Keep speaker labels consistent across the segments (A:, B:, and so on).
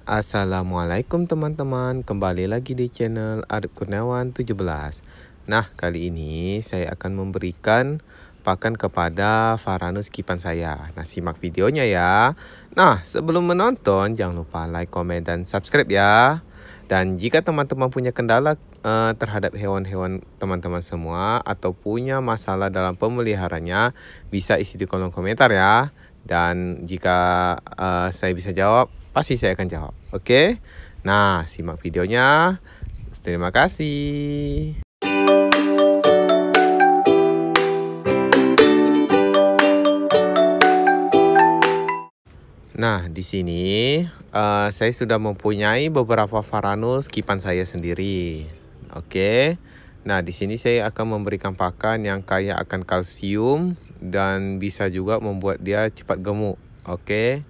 A: Assalamualaikum teman-teman, kembali lagi di channel Arif Kurniawan 17. Nah, kali ini saya akan memberikan pakan kepada Varanus kipan saya. Nah, simak videonya ya. Nah, sebelum menonton jangan lupa like, komen, dan subscribe ya. Dan jika teman-teman punya kendala terhadap hewan-hewan teman-teman semua atau punya masalah dalam pemeliharanya, bisa isi di kolom komentar ya. Dan jika saya bisa jawab, pasti saya akan jawab. Oke? Nah, simak videonya. Terima kasih. Nah, di sini saya sudah mempunyai beberapa Varanus kipan saya sendiri. Oke. Nah, di sini saya akan memberikan pakan yang kaya akan kalsium dan bisa juga membuat dia cepat gemuk. Oke.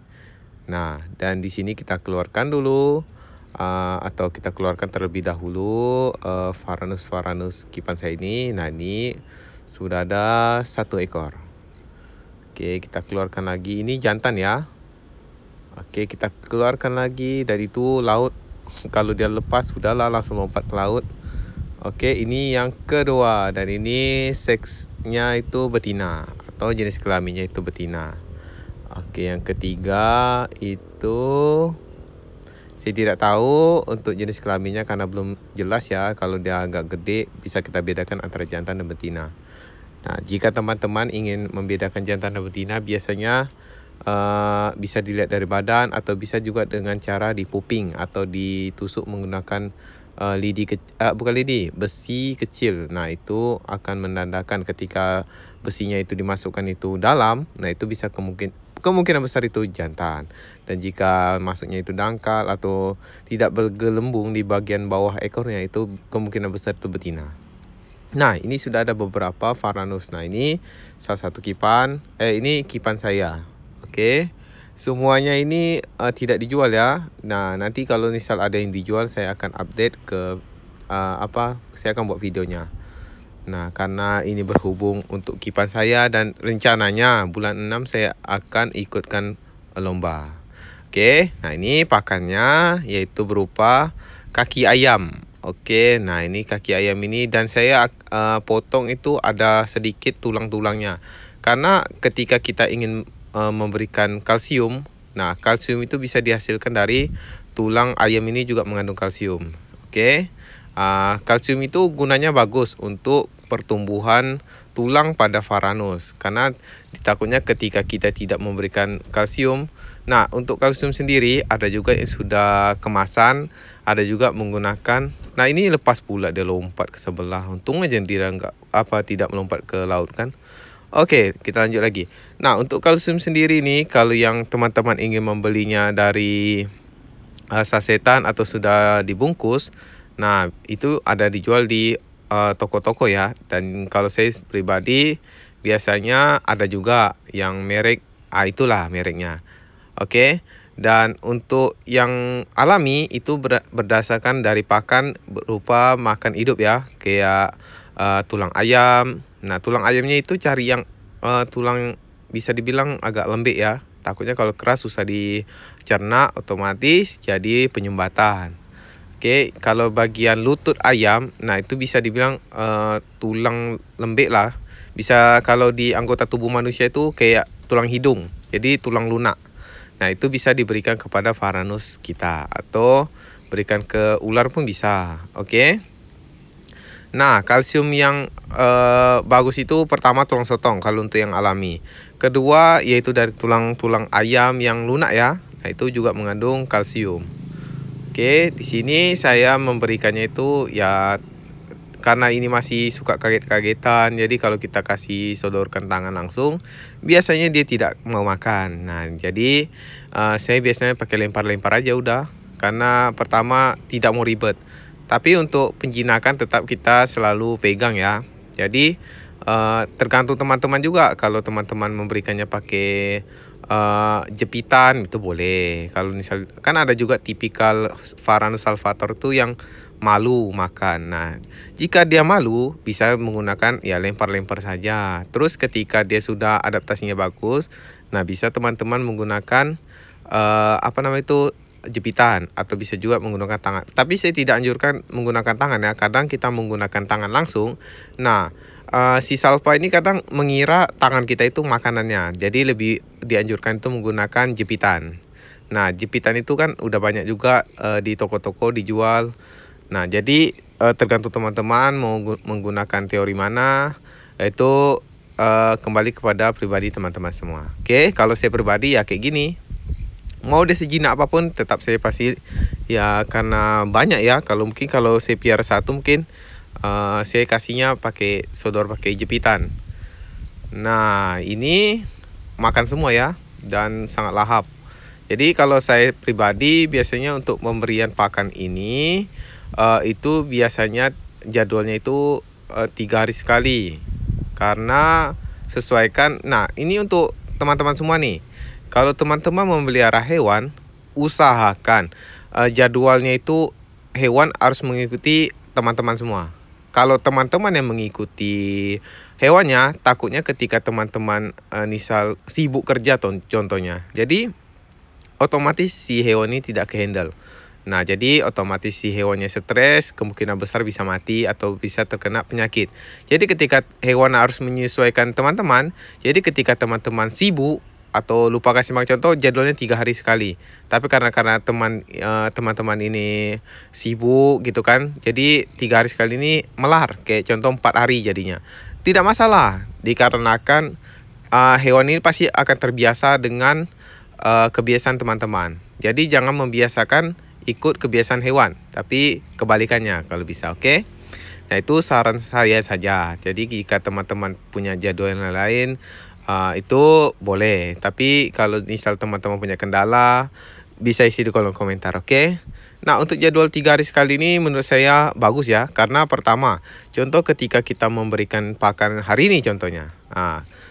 A: Nah, dan di sini kita keluarkan dulu atau kita keluarkan terlebih dahulu Varanus kipan saya ini. Nah, ini sudah ada 1 ekor. Oke, kita keluarkan lagi. Ini jantan ya. Oke, kita keluarkan lagi. Dari itu laut, kalau dia lepas sudahlah langsung lompat ke laut. Oke, ini yang kedua. Dan ini seksnya itu betina atau jenis kelaminnya itu betina. Oke, yang ketiga itu saya tidak tahu untuk jenis kelaminnya karena belum jelas ya. Kalau dia agak gede bisa kita bedakan antara jantan dan betina. Nah, jika teman-teman ingin membedakan jantan dan betina, biasanya bisa dilihat dari badan atau bisa juga dengan cara dipuping atau ditusuk menggunakan besi kecil. Nah, itu akan menandakan ketika besinya itu dimasukkan itu dalam, nah itu bisa kemungkinan besar itu jantan. Dan jika masuknya itu dangkal atau tidak bergelembung di bagian bawah ekornya, itu kemungkinan besar itu betina. Nah, ini sudah ada beberapa Varanus. Nah, ini salah satu kipan. Ini kipan saya. Oke. Semuanya ini tidak dijual ya. Nah, nanti kalau misal ada yang dijual, saya akan update ke saya akan buat videonya. Nah, karena ini berhubung untuk kipan saya dan rencananya bulan 6 saya akan ikutkan lomba. Oke. Nah, ini pakannya yaitu berupa kaki ayam. Oke, nah ini kaki ayam ini dan saya potong itu ada sedikit tulang-tulangnya. Karena ketika kita ingin memberikan kalsium, nah kalsium itu bisa dihasilkan dari tulang ayam, ini juga mengandung kalsium. Oke. Kalsium itu gunanya bagus untuk pertumbuhan tulang pada Varanus, karena ditakutnya ketika kita tidak memberikan kalsium. Nah, untuk kalsium sendiri ada juga yang sudah kemasan, ada juga menggunakan. Nah, ini lepas pula dia lompat ke sebelah. Untung aja dia tidak melompat ke laut kan. Oke, kita lanjut lagi. Nah, untuk kalsium sendiri nih, kalau yang teman-teman ingin membelinya dari sasetan atau sudah dibungkus, nah itu ada dijual di toko-toko ya. Dan kalau saya pribadi biasanya ada juga yang merek, itulah mereknya. Oke. Dan untuk yang alami itu berdasarkan dari pakan berupa makan hidup ya, kayak tulang ayam. Nah, tulang ayamnya itu cari yang tulang bisa dibilang agak lembek ya. Takutnya kalau keras susah dicerna, otomatis jadi penyumbatan. Oke, kalau bagian lutut ayam, nah itu bisa dibilang tulang lembek lah. Bisa kalau di anggota tubuh manusia itu kayak tulang hidung, jadi tulang lunak. Nah, itu bisa diberikan kepada Varanus kita atau berikan ke ular pun bisa. Oke. Nah, kalsium yang bagus itu pertama tulang sotong kalau untuk yang alami. Kedua yaitu dari tulang-tulang ayam yang lunak ya. Nah, itu juga mengandung kalsium. Oke, di sini saya memberikannya itu ya karena ini masih suka kaget-kagetan. Jadi kalau kita kasih sodorkan tangan langsung, biasanya dia tidak mau makan. Nah, jadi saya biasanya pakai lempar-lempar aja udah. Karena pertama tidak mau ribet. Tapi untuk penjinakan tetap kita selalu pegang ya. Jadi tergantung teman-teman juga. Kalau teman-teman memberikannya pakai jepitan itu boleh. Kalau misal kan ada juga tipikal Varanus salvator tuh yang malu makan. Nah, jika dia malu bisa menggunakan ya lempar-lempar saja. Terus ketika dia sudah adaptasinya bagus, nah bisa teman-teman menggunakan jepitan atau bisa juga menggunakan tangan. Tapi saya tidak anjurkan menggunakan tangan ya. Kadang kita menggunakan tangan langsung. Nah, si salpa ini kadang mengira tangan kita itu makanannya. Jadi lebih dianjurkan itu menggunakan jepitan. Nah, jepitan itu kan udah banyak juga di toko-toko dijual. Nah, jadi tergantung teman-teman mau menggunakan teori mana, yaitu kembali kepada pribadi teman-teman semua. Oke, kalau saya pribadi ya kayak gini. Mau dia sejinak apapun tetap saya pasti ya, karena banyak ya. Kalau saya piara satu mungkin saya kasihnya pakai sodor pakai jepitan. Nah, ini makan semua ya dan sangat lahap. Jadi kalau saya pribadi biasanya untuk pemberian pakan ini itu biasanya jadwalnya itu 3 hari sekali. Karena sesuaikan. Nah, ini untuk teman-teman semua nih. Kalau teman-teman memelihara hewan, usahakan jadwalnya itu hewan harus mengikuti teman-teman semua. Kalau teman-teman yang mengikuti hewannya, takutnya ketika teman-teman misal sibuk kerja contohnya. Jadi otomatis si hewan ini tidak kehandle. Nah, jadi otomatis si hewannya stres, kemungkinan besar bisa mati atau bisa terkena penyakit. Jadi ketika hewan harus menyesuaikan teman-teman, jadi ketika teman-teman sibuk atau lupa kasih makan, contoh jadwalnya 3 hari sekali. Tapi karena teman-teman ini sibuk gitu kan, jadi 3 hari sekali ini melar, kayak contoh 4 hari jadinya. Tidak masalah, dikarenakan hewan ini pasti akan terbiasa dengan kebiasaan teman-teman. Jadi jangan membiasakan ikut kebiasaan hewan, tapi kebalikannya kalau bisa, oke? Nah, itu saran saya saja. Jadi jika teman-teman punya jadwal yang lain, itu boleh. Tapi kalau misal teman-teman punya kendala, bisa isi di kolom komentar, oke? Nah, untuk jadwal 3 hari sekali ini menurut saya bagus ya. Karena pertama, contoh ketika kita memberikan pakan hari ini contohnya.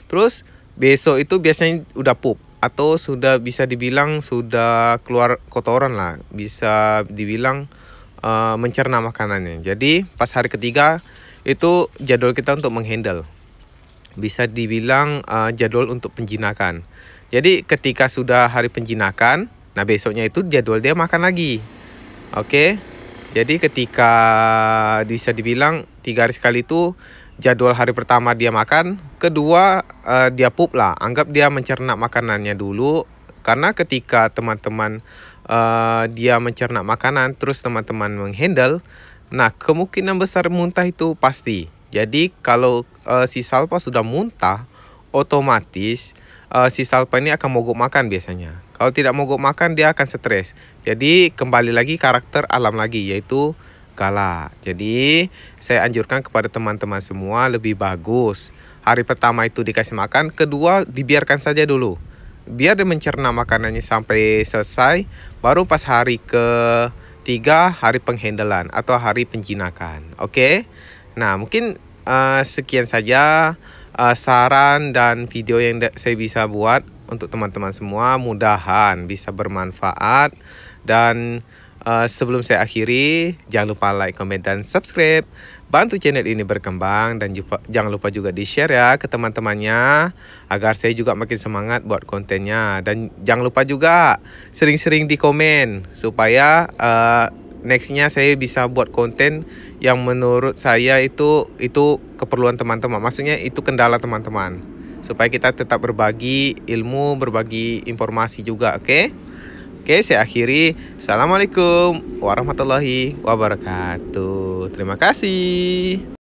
A: Terus besok itu biasanya udah pup, atau sudah bisa dibilang sudah keluar kotoran lah. Bisa dibilang mencerna makanannya. Jadi pas hari ketiga itu jadwal kita untuk menghandle. Bisa dibilang jadwal untuk penjinakan. Jadi ketika sudah hari penjinakan, nah besoknya itu jadwal dia makan lagi. Oke. Jadi ketika bisa dibilang 3 hari sekali itu jadwal hari pertama dia makan, kedua dia pup lah. Anggap dia mencerna makanannya dulu. Karena ketika teman-teman dia mencerna makanan, terus teman-teman menghandle, nah kemungkinan besar muntah itu pasti. Jadi kalau si salpa sudah muntah, otomatis si salpa ini akan mogok makan biasanya. Kalau tidak mogok makan, dia akan stres. Jadi kembali lagi karakter alam lagi, yaitu galak. Jadi saya anjurkan kepada teman-teman semua lebih bagus hari pertama itu dikasih makan, kedua dibiarkan saja dulu. Biar dia mencerna makanannya sampai selesai, baru pas hari ketiga hari penghandelan atau hari penjinakan. Oke? Nah, mungkin sekian saja saran dan video yang saya bisa buat untuk teman-teman semua. Mudahan bisa bermanfaat. Dan sebelum saya akhiri, jangan lupa like, comment, dan subscribe. Bantu channel ini berkembang. Dan jangan lupa juga di-share ya ke teman-temannya, agar saya juga makin semangat buat kontennya. Dan jangan lupa juga sering-sering di komen, supaya nextnya saya bisa buat konten yang menurut saya itu keperluan teman-teman. Maksudnya itu kendala teman-teman, supaya kita tetap berbagi ilmu, berbagi informasi juga. Oke, saya akhiri. Assalamualaikum warahmatullahi wabarakatuh. Terima kasih.